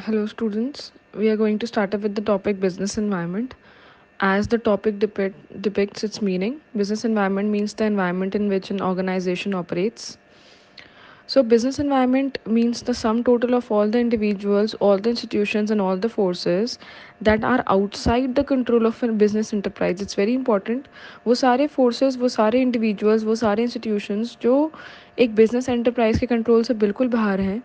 Hello, students. We are going to start up with the topic business environment. As the topic depicts its meaning, business environment means the environment in which an organization operates. So, business environment means the sum total of all the individuals, all the institutions, and all the forces that are outside the control of a business enterprise. It's very important. वो सारे forces, वो सारे individuals, वो सारे institutions जो एक business enterprise के control से बिल्कुल बाहर हैं,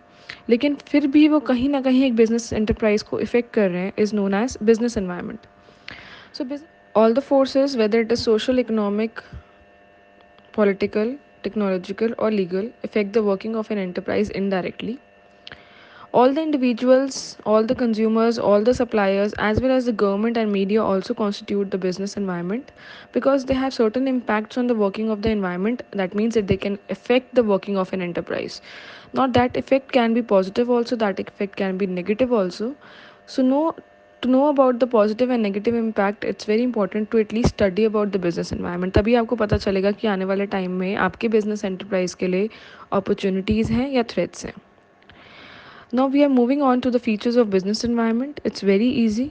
लेकिन फिर भी वो कहीं ना कहीं एक business enterprise को affect कर रहे हैं, is known as business environment. So, all the forces, whether it is social, economic, political, technological, or legal, affect the working of an enterprise indirectly. All the individuals, all the consumers, all the suppliers, as well as the government and media also constitute the business environment because they have certain impacts on the working of the environment. That means that they can affect the working of an enterprise. Now, that effect can be positive also, that effect can be negative also. So, to know about the positive and negative impact, it's very important to at least study about the business environment. तभी आपको पता चलेगा कि आने वाले time में आपके business enterprise के लिए अपॉर्चुनिटीज़ हैं या थ्रेट्स हैं. Now we are moving on to the features of business environment. It's very easy.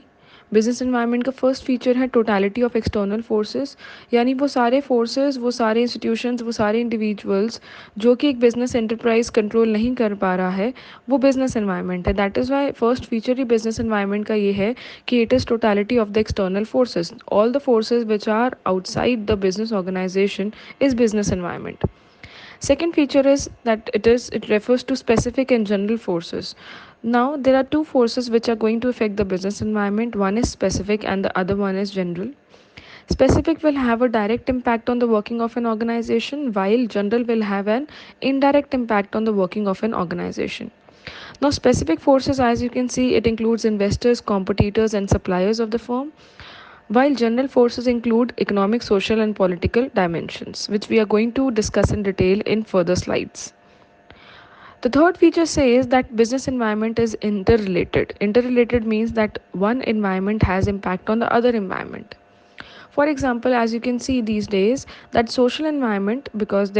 Business environment का फर्स्ट फीचर है टोटलिटी ऑफ एक्सटर्नल फोर्सेस, यानी वो सारे फोर्सेस, वो सारे इंस्टीट्यूशंस, वो सारे इंडिविजुअल्स जो कि एक बिजनेस एंटरप्राइज कंट्रोल नहीं कर पा रहा है, वो बिजनेस एनवायरनमेंट है. That is why first feature ही बिजनेस एनवायरनमेंट का ये है कि it is totality of the external forces. All the forces which are outside the business organisation is business environment. Second feature is that it refers to specific and general forces. Now there are two forces which are going to affect the business environment. One is specific and the other one is general. Specific will have a direct impact on the working of an organization, while general will have an indirect impact on the working of an organization. Now, specific forces, as you can see, it includes investors, competitors, and suppliers of the firm, while general forces include economic, social, and political dimensions, which we are going to discuss in detail in further slides. The third feature says that business environment is interrelated. Interrelated means that one environment has impact on the other environment. For example, as you can see these days, that social environment, because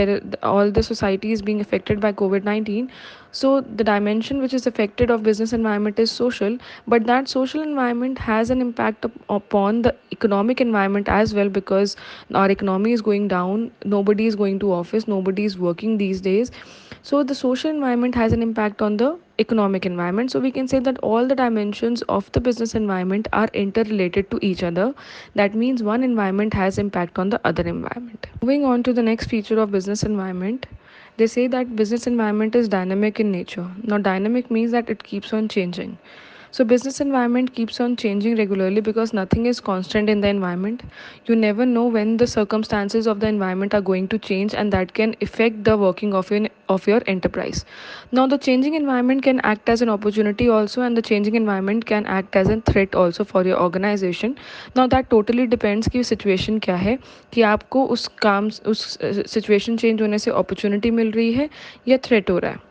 all the society is being affected by COVID-19, so the dimension which is affected of business environment is social, but that social environment has an impact upon the economic environment as well, because our economy is going down, nobody is going to office, nobody is working these days. So the social environment has an impact on the economic environment. So we can say that all the dimensions of the business environment are interrelated to each other. That means one environment has impact on the other environment. Moving on to the next feature of business environment, they say that business environment is dynamic in nature. Now dynamic means that it keeps on changing. So business environment keeps on changing regularly because nothing is constant in the environment. You never know when the circumstances of the environment are going to change, and that can affect the working of your enterprise. Now the changing environment can act as an opportunity also, and the changing environment can act as a threat also for your organization. Now that totally depends कि situation क्या है, कि आपको उस situation change होने से opportunity मिल रही है या थ्रेट हो रहा है.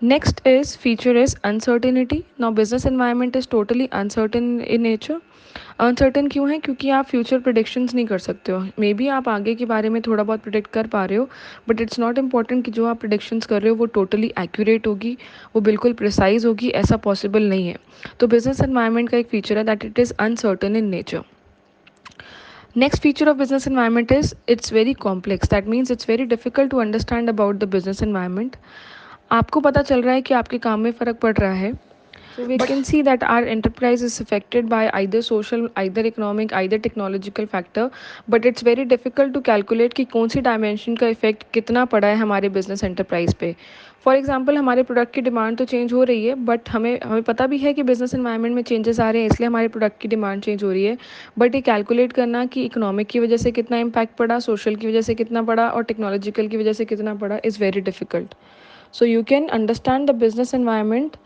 Next is feature is uncertainty. Now business environment is totally uncertain in nature. Uncertain क्यों है? क्योंकि आप फ्यूचर प्रिडिक्शंस नहीं कर सकते हो. मे बी आप आगे के बारे में थोड़ा बहुत प्रिडिक्ट कर पा रहे हो, बट इट्स नॉट इम्पॉर्टेंट कि जो आप प्रिडिक्शंस कर रहे हो वो टोटली एक्यूरेट होगी, वो बिल्कुल प्रिसाइज होगी, ऐसा पॉसिबल नहीं है. तो बिजनेस एनवायरनमेंट का एक फीचर है that it is uncertain in nature. Next feature of business environment is it's very complex. That means it's very difficult to understand about the business environment. आपको पता चल रहा है कि आपके काम में फ़र्क पड़ रहा है. So we can see that our enterprise is affected by either social, either economic, either technological factor, but it's very difficult to calculate कि कौन सी dimension का effect कितना पड़ा है हमारे business enterprise पे. फॉर एग्जाम्पल हमारे प्रोडक्ट की डिमांड तो चेंज हो रही है, बट हमें हमें पता भी है कि बिजनेस एनवायरनमेंट में चेंजेस आ रहे हैं, इसलिए हमारे प्रोडक्ट की डिमांड चेंज हो रही है. बट ये कैलकुलेट करना कि इकोनॉमिक की वजह से कितना इम्पैक्ट पड़ा, सोशल की वजह से कितना पड़ा और टेक्नोलॉजिकल की वजह से कितना पड़ा is very difficult. So you can understand the business environment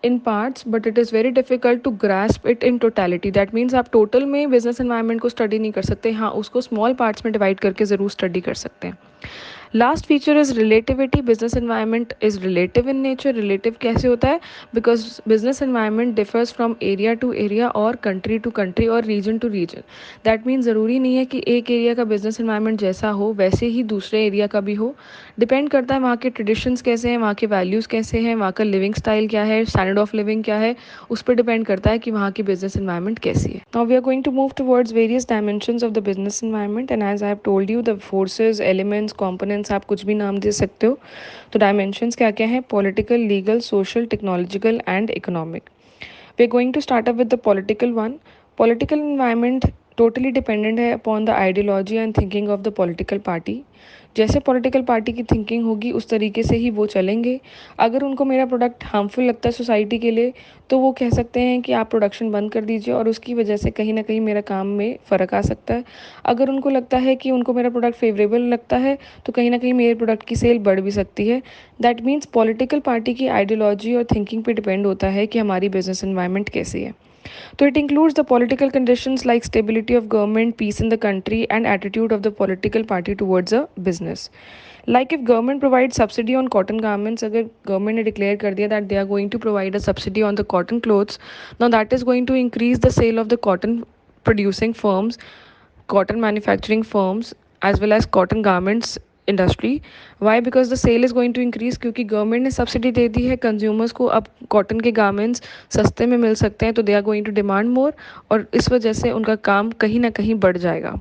in parts, but it is very difficult to grasp it in totality. That means आप टोटल में बिजनेस एनवायरनमेंट को स्टडी नहीं कर सकते. हाँ, उसको स्मॉल पार्ट्स में डिवाइड करके ज़रूर स्टडी कर सकते हैं. Last feature is relativity. Business environment is relative in nature. Relative कैसे होता है? Because business environment differs from area to area और कंट्री टू कंट्री और region to region. That means ज़रूरी नहीं है कि एक एरिया का बिजनेस एनवायरनमेंट जैसा हो वैसे ही दूसरे एरिया का भी हो. डिपेंड करता है वहाँ के ट्रेडिशंस कैसे हैं, वहाँ के वैल्यूज़ कैसे हैं, वहाँ का लिविंग स्टाइल क्या है, स्टैंडर्ड ऑफ लिविंग क्या है. उस पर डिपेंड करता है कि वहाँ की बिजनेस एनवायरनमेंट कैसी है. Now we are going to move towards various dimensions of the business environment and as I have told you the forces, elements, components, आप कुछ भी नाम दे सकते हो. तो डायमेंशंस क्या क्या हैं? Political, legal, social, technological and economic. We are going to start up with the political one. Political environment totally dependent है upon the ideology and thinking of the political party. जैसे पॉलिटिकल पार्टी की thinking होगी उस तरीके से ही वो चलेंगे. अगर उनको मेरा प्रोडक्ट हार्मफुल लगता है सोसाइटी के लिए तो वो कह सकते हैं कि आप प्रोडक्शन बंद कर दीजिए और उसकी वजह से कहीं ना कहीं मेरा काम में फ़र्क आ सकता है. अगर उनको लगता है कि उनको मेरा प्रोडक्ट फेवरेबल लगता है तो कहीं ना कहीं मेरे प्रोडक्ट की सेल बढ़ भी सकती है. दैट मीन्स पॉलिटिकल पार्टी की आइडियोलॉजी और थिंकिंग पे डिपेंड होता है कि हमारी बिजनेस एनवायरनमेंट कैसी है. So it includes the political conditions like stability of government, peace in the country, and attitude of the political party towards a business. Like if government provides subsidy on cotton garments, अगर government ने declare कर दिया that they are going to provide a subsidy on the cotton clothes, now that is going to increase the sale of the cotton producing firms, cotton manufacturing firms, as well as cotton garments industry. Why? Because the sale is going to increase, क्योंकि government ने subsidy दे दी है consumers को. अब cotton के garments सस्ते में मिल सकते हैं तो they are going to demand more और इस वजह से उनका काम कहीं ना कहीं बढ़ जाएगा.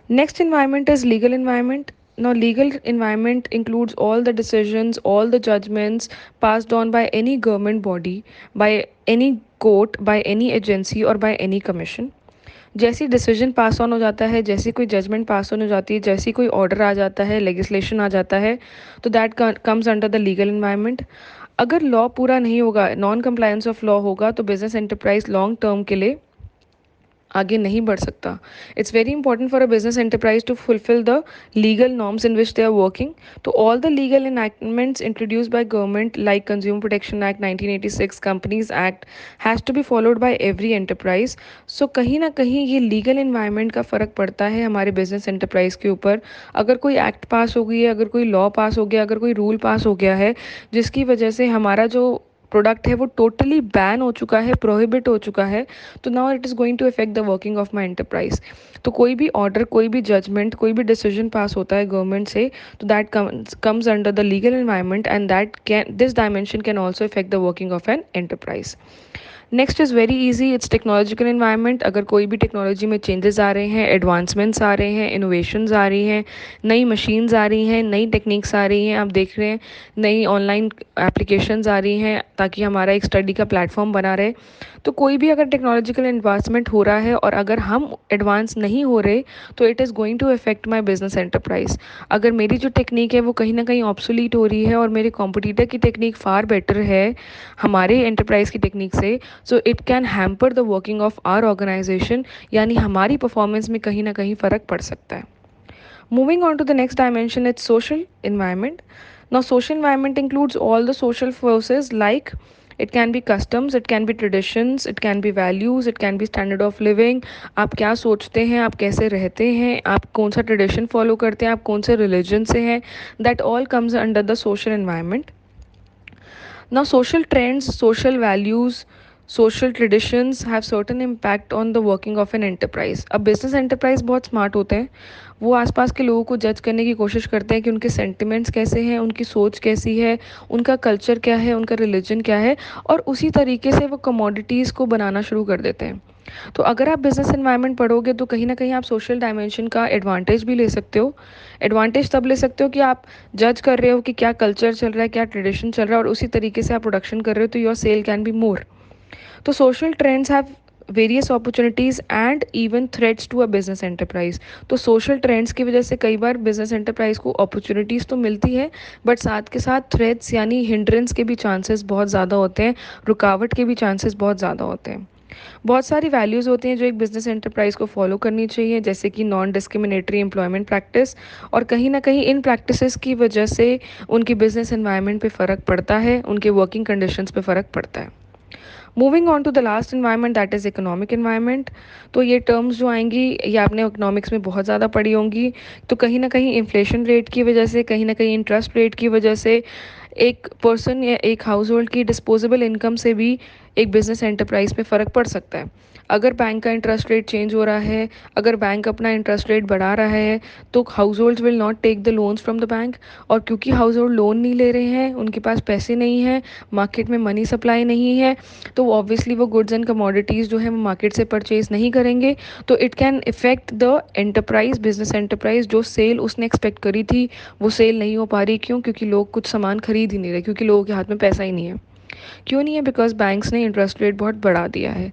Next environment is legal environment. Now, legal environment includes all the decisions, all the judgments passed on by any government body, by any court, by any agency or by any commission. जैसी decision pass on हो जाता है, जैसी कोई judgement pass on हो जाती है, जैसी कोई ऑर्डर आ जाता है, लेजिस्लेशन आ जाता है, तो that comes under the legal environment. अगर लॉ पूरा नहीं होगा, नॉन कंप्लायंस ऑफ लॉ होगा, तो बिजनेस एंटरप्राइज लॉन्ग टर्म के लिए आगे नहीं बढ़ सकता. It's very important for a business enterprise to fulfil the legal norms in which they are working. तो all the legal enactments introduce by government like consumer protection act 1986, companies act, has to be followed by every enterprise. So कहीं ना कहीं ये legal environment का फ़र्क पड़ता है हमारे बिजनेस एंटरप्राइज के ऊपर. अगर कोई एक्ट पास हो गई है, अगर कोई लॉ पास हो गया, अगर कोई रूल पास हो गया है जिसकी वजह से हमारा जो प्रोडक्ट है वो टोटली बैन हो चुका है, प्रोहिबिट हो चुका है, तो now it is going to effect the working of my enterprise. तो कोई भी ऑर्डर, कोई भी जजमेंट, कोई भी डिसीजन पास होता है गवर्नमेंट से, तो that comes under the legal environment and that can, this dimension can also effect the working of an enterprise. Next is very easy, it's technological environment. अगर कोई भी टेक्नोलॉजी में चेंजेस आ रहे हैं, एडवांसमेंट्स आ रहे हैं, इनोवेशंस आ रही हैं, नई मशीन्स आ रही हैं, नई टेक्निक्स आ रही हैं, आप देख रहे हैं नई ऑनलाइन एप्लीकेशंस आ रही हैं ताकि हमारा एक स्टडी का प्लेटफॉर्म बना रहे. तो कोई भी अगर टेक्नोलॉजिकल एडवांसमेंट हो रहा है और अगर हम एडवांस नहीं हो रहे तो it is going to effect my business enterprise. अगर मेरी जो टेक्निक है वो कहीं ना कहीं ऑब्सोलीट हो रही है और मेरे कॉम्पिटिटर की टेक्निक फार बेटर है हमारे एंटरप्राइज की टेक्निक से, so it can hamper the working of our organisation, यानी हमारी परफॉर्मेंस में कहीं ना कहीं फ़र्क पड़ सकता है. Moving on to the next dimension, it's social environment. Now, social environment includes all the social forces like it can be customs, it can be traditions, it can be values, it can be standard of living. आप क्या सोचते हैं, आप कैसे रहते हैं, आप कौन सा ट्रेडिशन फॉलो करते हैं, आप कौन से रिलीजन से हैं, that all comes under the social environment. Now, social trends, social values, social traditions have certain impact on the working of an enterprise. अब बिजनेस एंटरप्राइज बहुत स्मार्ट होते हैं. वो आसपास के लोगों को जज करने की कोशिश करते हैं कि उनके सेंटिमेंट्स कैसे हैं, उनकी सोच कैसी है, उनका कल्चर क्या है, उनका रिलीजन क्या है, और उसी तरीके से वो कमोडिटीज़ को बनाना शुरू कर देते हैं. तो अगर आप बिजनेस एनवायरनमेंट पढ़ोगे तो कहीं ना कहीं आप सोशल डायमेंशन का एडवांटेज भी ले सकते हो. एडवांटेज तब ले सकते हो कि आप जज कर रहे हो कि क्या कल्चर चल रहा है, क्या ट्रेडिशन चल रहा है, और उसी तरीके से आप प्रोडक्शन कर रहे हो, तो your sale can be more. तो social trends have various opportunities and even threats to a business enterprise. तो सोशल ट्रेंड्स की वजह से कई बार बिजनेस एंटरप्राइज को अपॉर्चुनिटीज़ तो मिलती है, बट साथ के साथ थ्रेट्स यानी हिंड्रेंस के भी चांसेस बहुत ज़्यादा होते हैं, रुकावट के भी चांसेस बहुत ज़्यादा होते हैं. बहुत सारी वैल्यूज़ होती हैं जो एक बिजनेस एंटरप्राइज को फॉलो करनी चाहिए, जैसे कि नॉन डिस्क्रिमिनेटरी एम्प्लॉयमेंट प्रैक्टिस, और कहीं ना कहीं इन प्रैक्टिसेस की वजह से उनकी बिजनेस एनवायरनमेंट पे फ़र्क पड़ता है, उनके वर्किंग कंडीशंस पे फ़र्क पड़ता है. Moving on to the last environment that is economic environment. तो ये टर्म्स जो आएंगी ये आपने इकोनॉमिक्स में बहुत ज़्यादा पढ़ी होंगी। तो कहीं ना कहीं इन्फ्लेशन रेट की वजह से, कहीं ना कहीं इंटरेस्ट रेट की वजह से एक पर्सन या एक हाउस होल्ड की डिस्पोजेबल इनकम से भी एक बिजनेस एंटरप्राइज पे फ़र्क पड़ सकता है। अगर बैंक का इंटरेस्ट रेट चेंज हो रहा है, अगर बैंक अपना इंटरेस्ट रेट बढ़ा रहा है, तो households will not take the loans from the bank. और क्योंकि हाउस होल्ड लोन नहीं ले रहे हैं, उनके पास पैसे नहीं हैं, मार्केट में मनी सप्लाई नहीं है, तो ऑब्वियसली वो गुड्स एंड कमोडिटीज़ जो है वो मार्केट से परचेज नहीं करेंगे। तो it can effect the enterprise, business enterprise. जो सेल उसने एक्सपेक्ट करी थी वो सेल नहीं हो पा रही। क्यों? क्योंकि लोग कुछ सामान खरीद ही नहीं रहे, क्योंकि लोगों के हाथ में पैसा ही नहीं है। क्यों नहीं है? बिकॉज बैंक्स ने इंटरेस्ट रेट बहुत बढ़ा दिया है।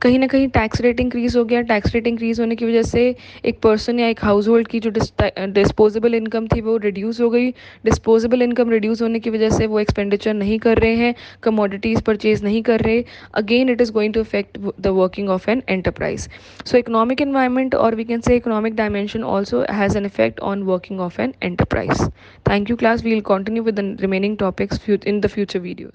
कहीं ना कहीं टैक्स रेट इंक्रीज़ हो गया। टैक्स रेट इंक्रीज़ होने की वजह से एक पर्सन या एक हाउस होल्ड की जो डिस्पोजेबल इनकम थी वो रिड्यूस हो गई। डिस्पोजेबल इनकम रिड्यूस होने की वजह से वो एक्सपेंडिचर नहीं कर रहे हैं, कमोडिटीज़ परचेज नहीं कर रहे। Again it is going to affect the working of an enterprise. So economic environment, और we can say economic dimension also has an effect on working of an enterprise. Thank you class, we will continue with the remaining topics in the future videos.